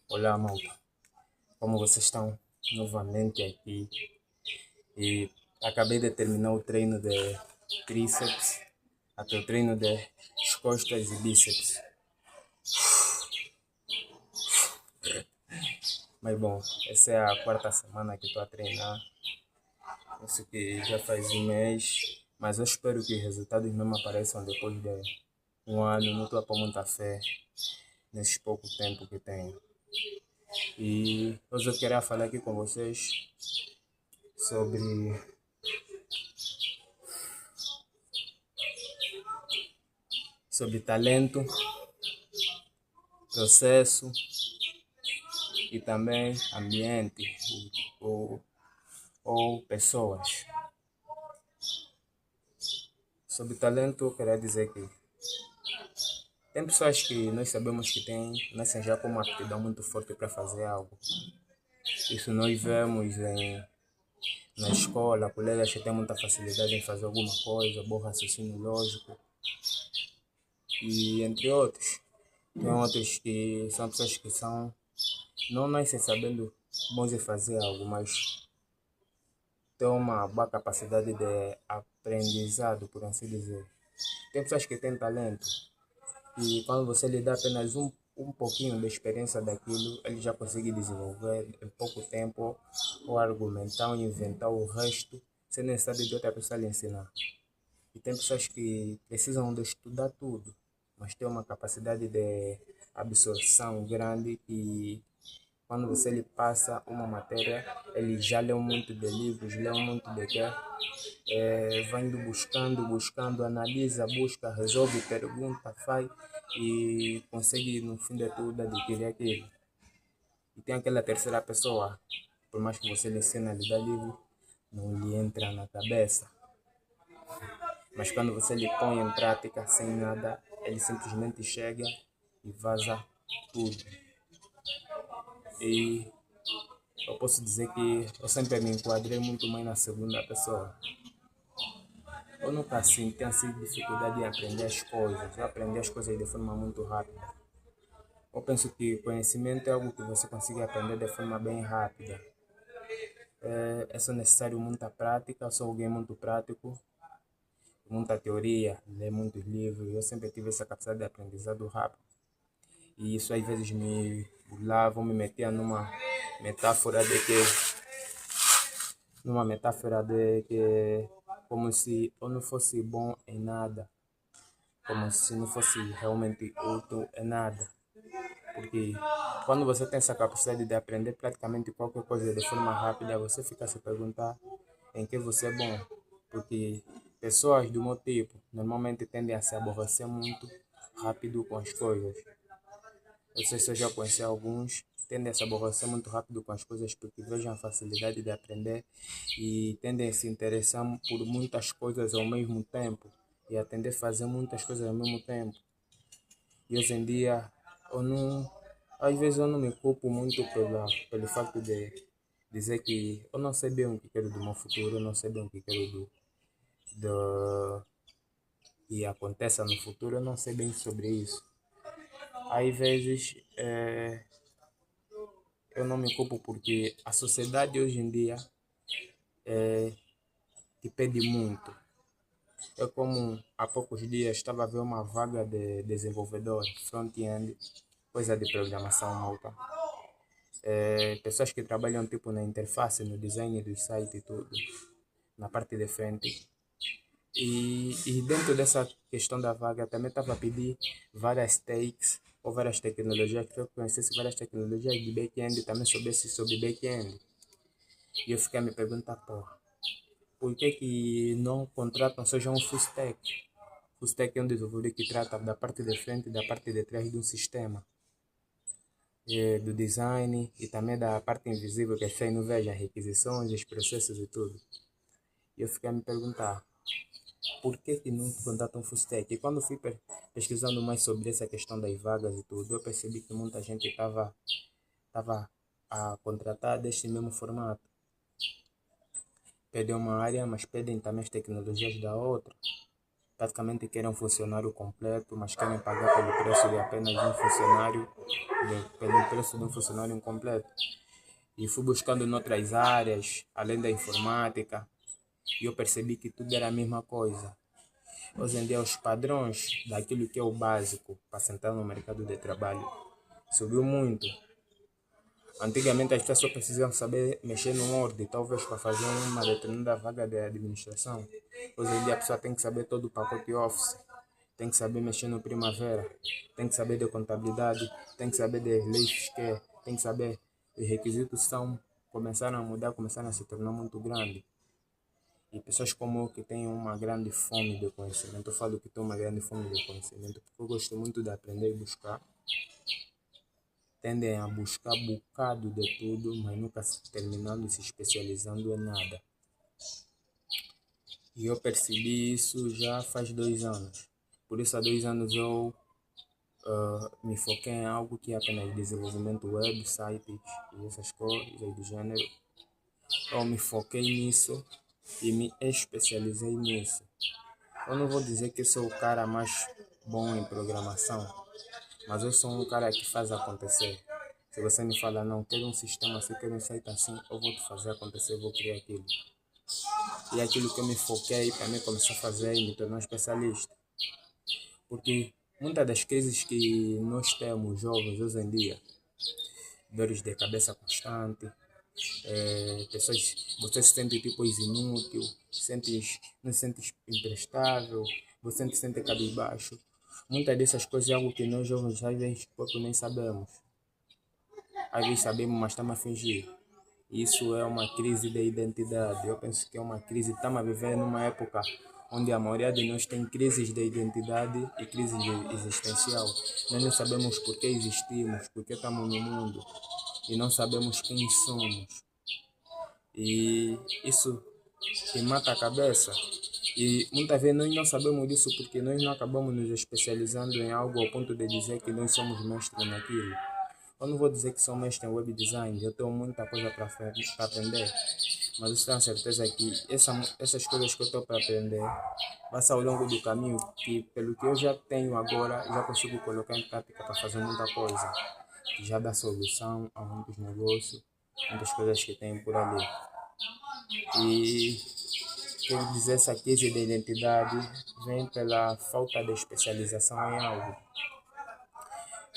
Olá, malta. Como vocês estão? Novamente aqui. E acabei de terminar o treino de tríceps, até o treino de costas e bíceps. Mas bom, essa é a quarta semana que estou a treinar. Isso que já faz um mês. Mas eu espero que os resultados mesmo apareçam depois de um ano. Não estou a pôr muita fé nesse pouco tempo que tenho. E hoje eu queria falar aqui com vocês sobre talento, processo e também ambiente ou, ou pessoas. Sobre talento, eu queria dizer que tem pessoas que nós sabemos que têm, nascem já com uma aptidão muito forte para fazer algo. Isso nós vemos na escola, colegas que têm muita facilidade em fazer alguma coisa, bom raciocínio lógico e entre outros. Tem outros que são pessoas que não nascem sabendo bons em fazer algo, mas têm uma boa capacidade de aprendizado, por assim dizer. Tem pessoas que têm talento e quando você lhe dá apenas um pouquinho de experiência daquilo, ele já consegue desenvolver em pouco tempo ou argumentar ou inventar o resto sem necessidade de outra pessoa lhe ensinar. E tem pessoas que precisam de estudar tudo, mas têm uma capacidade de absorção grande e quando você lhe passa uma matéria, ele já leu muito de livros, leu muito de quê? Vai indo buscando, analisa, busca, resolve, pergunta, faz e consegue no fim de tudo adquirir aquilo. E tem aquela terceira pessoa, por mais que você lhe ensine a ler livro, não lhe entra na cabeça. Mas quando você lhe põe em prática sem nada, ele simplesmente chega e vaza tudo. E eu posso dizer que eu sempre me enquadrei muito mais na segunda pessoa. Eu nunca senti assim dificuldade em aprender as coisas. Eu aprendi as coisas de forma muito rápida. Eu penso que conhecimento é algo que você consegue aprender de forma bem rápida. É só necessário muita prática. Eu sou alguém muito prático, muita teoria, ler muitos livros. Eu sempre tive essa capacidade de aprendizado rápido. E isso às vezes me burlava, me metia metáfora de que numa metáfora de que como se eu não fosse bom em nada, como se não fosse realmente útil em nada. Porque quando você tem essa capacidade de aprender praticamente qualquer coisa de forma rápida, você fica a se perguntar em que você é bom. Porque pessoas do meu tipo normalmente tendem a se aborrecer muito rápido com as coisas. Eu sei se eu já conheci alguns, tendem a se aborrecer muito rápido com as coisas porque vejam a facilidade de aprender e tendem a se interessar por muitas coisas ao mesmo tempo e a tender a fazer muitas coisas ao mesmo tempo. E hoje em dia, eu não, às vezes eu não me culpo muito pelo facto de dizer que eu não sei bem o que quero do meu futuro, eu não sei bem o que quero do que aconteça no futuro, eu não sei bem sobre isso. Às vezes eu não me culpo porque a sociedade hoje em dia te pede muito. Eu como há poucos dias estava a ver uma vaga de desenvolvedor front-end, coisa de programação malta. Pessoas que trabalham tipo na interface, no design do site e tudo, na parte de frente. E dentro dessa questão da vaga também estava a pedir várias takes ou várias tecnologias, que eu conhecesse várias tecnologias de back-end e também soubesse sobre back-end. E eu fiquei a me perguntar, pô, por que não contratam seja um full stack? Full stack é um desenvolvedor que trata da parte de frente e da parte de trás de um sistema. Do design e também da parte invisível que as pessoas não vejam, as requisições, os processos e tudo. E eu fiquei a me perguntar, por que não contratam full stack? E quando fui pesquisando mais sobre essa questão das vagas e tudo, eu percebi que muita gente estava a contratar deste mesmo formato. Pedem uma área, mas pedem também as tecnologias da outra, praticamente querem um funcionário completo, mas querem pagar pelo preço de apenas um funcionário, pelo preço de um funcionário incompleto. E fui buscando noutras áreas, além da informática, e eu percebi que tudo era a mesma coisa. Hoje em dia, os padrões daquilo que é o básico para sentar no mercado de trabalho subiu muito. Antigamente, as pessoas só precisavam saber mexer no Word, talvez para fazer uma determinada vaga de administração. Hoje em dia, a pessoa tem que saber todo o pacote Office, tem que saber mexer no Primavera, tem que saber de contabilidade, tem que saber de leis fiscais, tem que saber. Os requisitos começaram a mudar, começaram a se tornar muito grandes. E pessoas como eu que têm uma grande fome de conhecimento, eu falo que tenho uma grande fome de conhecimento, porque eu gosto muito de aprender e buscar. Tendem a buscar bocado de tudo, mas nunca terminando e se especializando em nada. E eu percebi isso já faz 2 anos. Por isso, há 2 anos eu me foquei em algo que é apenas desenvolvimento web, sites e essas coisas aí do gênero. Eu me foquei nisso e me especializei nisso. Eu não vou dizer que sou o cara mais bom em programação, mas eu sou um cara que faz acontecer. Se você me fala, não, quero um sistema assim, quero um site assim, eu vou te fazer acontecer, vou criar aquilo. E é aquilo que eu me foquei para mim começar a fazer e me tornar um especialista. Porque muitas das crises que nós temos, jovens, hoje em dia, dores de cabeça constante, pessoas, você se sente tipo inútil, não se sente imprestável, você se sente cabisbaixo. Muitas dessas coisas é algo que nós jovens às vezes pouco nem sabemos. Às vezes sabemos, mas estamos a fingir. Isso é uma crise de identidade. Eu penso que é uma crise. Estamos a viver numa época onde a maioria de nós tem crises de identidade e crises existencial. Nós não sabemos por que existimos, por que estamos no mundo e não sabemos quem somos. E isso te mata a cabeça. E muitas vezes nós não sabemos disso porque nós não acabamos nos especializando em algo ao ponto de dizer que nós somos mestres naquilo. Eu não vou dizer que sou mestre em web design, eu tenho muita coisa para aprender, mas eu tenho certeza que essas coisas que eu estou para aprender vai ser ao longo do caminho, que pelo que eu já tenho agora, já consigo colocar em prática para fazer muita coisa, que já dá solução a muitos negócios, muitas coisas que tem por ali. E quero dizer, essa crise de identidade vem pela falta de especialização em algo.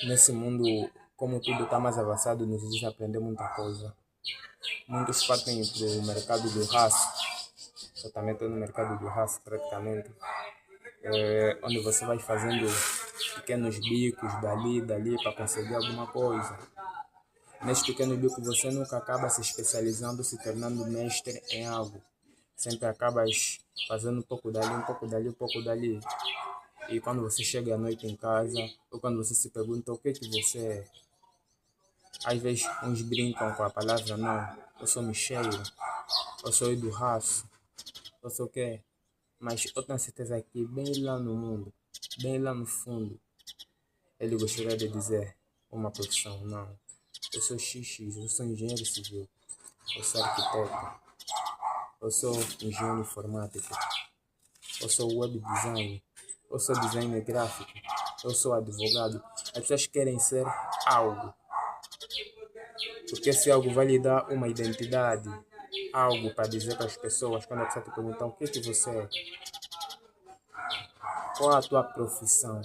Nesse mundo, como tudo está mais avançado, nos exige aprender muita coisa. Muitos partem para o mercado do raço. Eu também estou no mercado do raço praticamente. Onde você vai fazendo pequenos bicos dali para conseguir alguma coisa. Nesse pequeno bico você nunca acaba se especializando, se tornando mestre em algo. Sempre acabas fazendo um pouco dali, um pouco dali, um pouco dali. E quando você chega à noite em casa, ou quando você se pergunta o que você é, às vezes uns brincam com a palavra não, eu sou Micheiro, eu sou do raço, eu sou o quê? Mas eu tenho certeza que bem lá no mundo, bem lá no fundo, ele gostaria de dizer uma profissão, não. Eu sou XX, eu sou engenheiro civil, eu sou arquiteto, eu sou engenheiro informático, eu sou web design, eu sou designer gráfico, eu sou advogado. As pessoas querem ser algo, porque esse algo vai lhe dar uma identidade, algo para dizer para as pessoas quando a pessoa te perguntar o que você é, qual a tua profissão.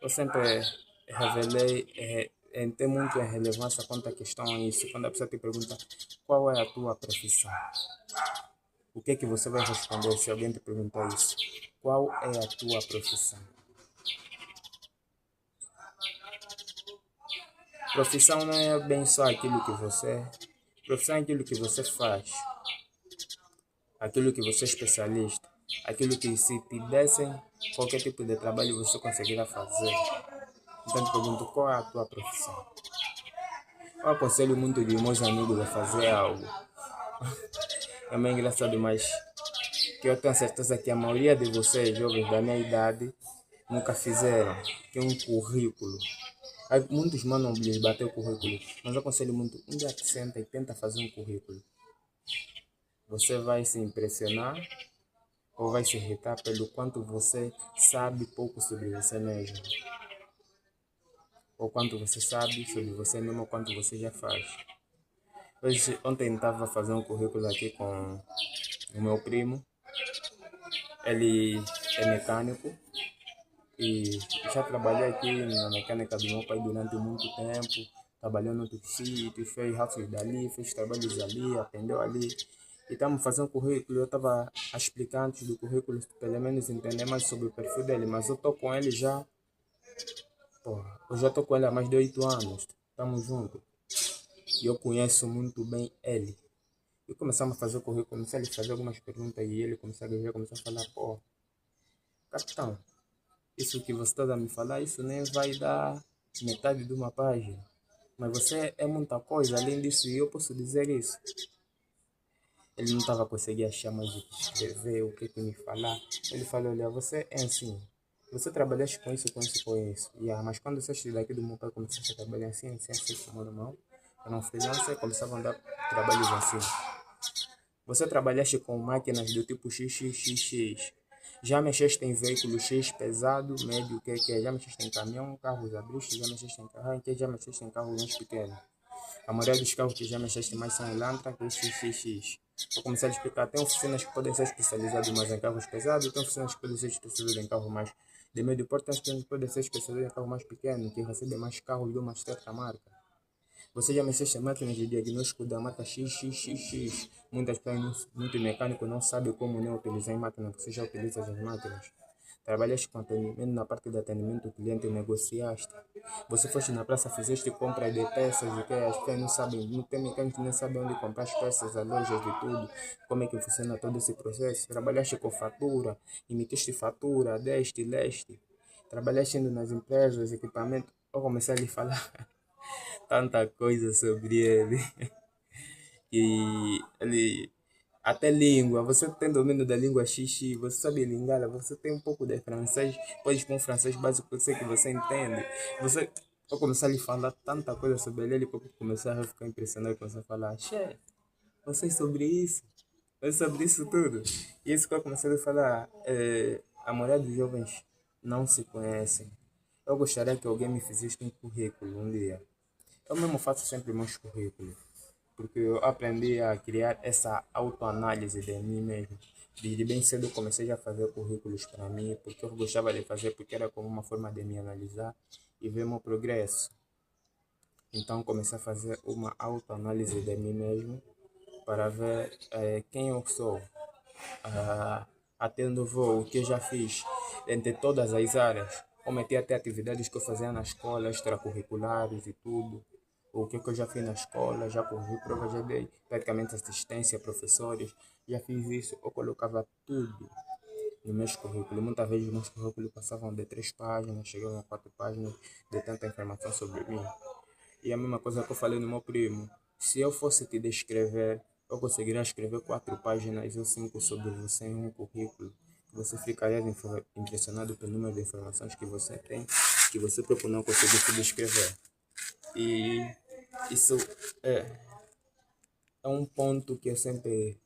Eu sempre revelei, tem muito em relevância quanto à questão a isso. Quando a pessoa te pergunta qual é a tua profissão, o que você vai responder se alguém te perguntar isso? Qual é a tua profissão? Profissão não é bem só aquilo que você é. Profissão é aquilo que você faz, aquilo que você é especialista, aquilo que se te dessem qualquer tipo de trabalho você conseguirá fazer. Então te pergunto, qual é a tua profissão? Eu aconselho muito de meus amigos a fazer algo. É meio engraçado, mas que eu tenho certeza que a maioria de vocês, jovens da minha idade, nunca fizeram, que é um currículo. Aí, muitos mandam lhes bater o currículo, mas eu aconselho muito, um dia que senta e tenta fazer um currículo. Você vai se impressionar ou vai se irritar pelo quanto você sabe pouco sobre você mesmo, ou quanto você sabe sobre você mesmo, ou quanto você já faz. Ontem estava fazendo um currículo aqui com o meu primo, ele é mecânico e já trabalhei aqui na mecânica do meu pai durante muito tempo, trabalhou no outro sítio, fez raços dali, fez trabalhos ali, aprendeu ali. E estamos fazendo um currículo, eu estava a explicar antes do currículo, pelo menos entender mais sobre o perfil dele, mas eu estou com ele já, pô, eu já estou com ele há mais de 8 anos, estamos juntos, e eu conheço muito bem ele. E começamos a fazer o currículo, comecei a lhe fazer algumas perguntas e ele começou a ver, começou a falar, pô, capitão, isso que você está a me falar, isso nem vai dar metade de uma página. Mas você é muita coisa, além disso, e eu posso dizer isso. Ele não estava conseguindo achar mais o que escrever, o que me falar. Ele falou, olha, você é assim. Você trabalhaste com isso, com isso, com isso. Yeah, mas quando você estudou daqui do meu pai, começaste a trabalhar assim, assim, assim, chamou no mão. Eu não freelancer, começava a dar trabalhos assim. Você trabalhaste com máquinas do tipo XXXX. Já mexeste em veículo X pesado, médio, o que é? Já mexeste em caminhão, carros abriste, já mexeste em carro, já mexeste em carros mais pequenos. A maioria dos carros que já mexeste mais são Elantra, que é XXX. Vou começar a explicar. Tem oficinas que podem ser especializadas mais em carros pesados, tem oficinas que podem ser especializadas em carros mais de médio porte, tem oficinas que podem ser especializadas em carros mais pequenos, que recebem mais carros de uma certa marca. Você já mexeu em máquinas de diagnóstico da marca XXXX. Muitas pessoas, muitos mecânicos não sabem como nem utilizar a máquina, você já utiliza as máquinas. Trabalhaste com atendimento na parte de atendimento do cliente, negociaste. Você foste na praça, fizeste compra de peças, o que as pessoas não sabem, não tem mecânico que nem sabe onde comprar as peças, as lojas de tudo, como é que funciona todo esse processo. Trabalhaste com fatura, emitiste fatura, deste, leste. Trabalhaste indo nas empresas, equipamento. Eu comecei a lhe falar tanta coisa sobre ele. E ele até língua, você tem domínio da língua xixi, você sabe lingala, você tem um pouco de francês, pode com francês básico, eu sei que você entende. Você eu comecei a lhe falar tanta coisa sobre ele, porque começar a ficar impressionado, começar a falar, che, você sobre isso, você sobre isso tudo. E isso que eu comecei a falar, a maioria dos jovens não se conhecem. Eu gostaria que alguém me fizesse um currículo um dia. Eu mesmo faço sempre meus currículos, porque eu aprendi a criar essa autoanálise de mim mesmo. Desde bem cedo eu comecei a fazer currículos para mim, porque eu gostava de fazer, porque era como uma forma de me analisar e ver meu progresso. Então comecei a fazer uma autoanálise de mim mesmo para ver quem eu sou, até onde eu vou, o que eu já fiz, entre todas as áreas. Cometi até atividades que eu fazia na escola, extracurriculares e tudo. O que eu já fiz na escola, já corri prova, já dei praticamente assistência a professores, já fiz isso, eu colocava tudo no meu currículo. Muitas vezes os meus currículos passavam de 3 páginas, chegavam a 4 páginas de tanta informação sobre mim. E a mesma coisa que eu falei no meu primo, se eu fosse te descrever, eu conseguiria escrever 4 páginas ou 5 sobre você em um currículo. Você ficaria impressionado pelo número de informações que você tem, que você próprio não conseguisse descrever. E isso é, é um ponto que eu sempre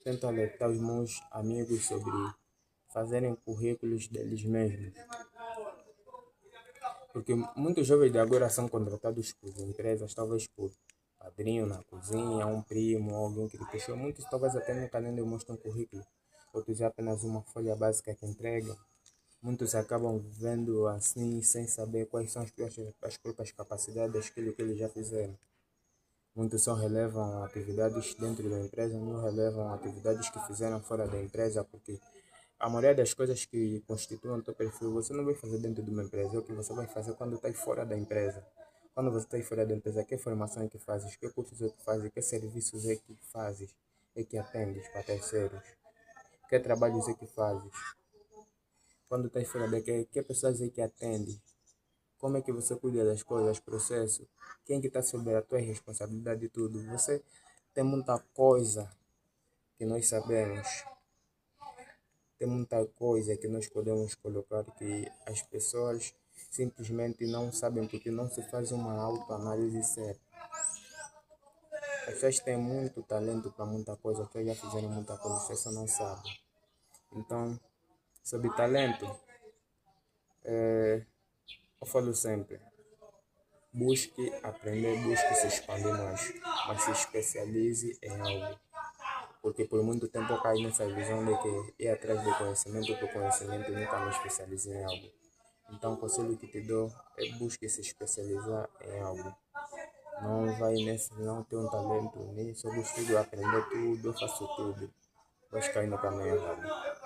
tento alertar os meus amigos sobre fazerem currículos deles mesmos. Porque muitos jovens de agora são contratados por empresas, talvez por padrinho na cozinha, um primo, alguém que lhe puxou. Muitos talvez até nunca nem demonstram currículo. Outros é apenas uma folha básica que entregam. Muitos acabam vendo assim, sem saber quais são as próprias capacidades daquilo que eles já fizeram. Muitos só relevam atividades dentro da empresa, não relevam atividades que fizeram fora da empresa, porque a maioria das coisas que constituem o teu perfil, você não vai fazer dentro de uma empresa, é o que você vai fazer quando está fora da empresa. Quando você está fora da empresa, que formação é que fazes, que cursos é que fazes, que serviços é que fazes, é que atendes para terceiros, que trabalhos é que fazes. Quando está fora daqui, que pessoas é que atendes, como é que você cuida das coisas, processo, quem que está sob a tua responsabilidade de tudo. Você tem muita coisa que nós sabemos. Tem muita coisa que nós podemos colocar que as pessoas simplesmente não sabem porque não se faz uma autoanálise certa. As pessoas têm muito talento para muita coisa, as pessoas já fizeram muita coisa, as pessoas não sabem. Então, sobre talento, eu falo sempre, busque aprender, busque se expandir mais, mas se especialize em algo. Porque por muito tempo eu caí nessa visão de que ir atrás do conhecimento e nunca me especializei em algo. Então, o conselho que te dou é busque se especializar em algo. Não vai nesse, não ter um talento nisso, eu gosto de aprender tudo, eu faço tudo. Vais cair no caminho errado.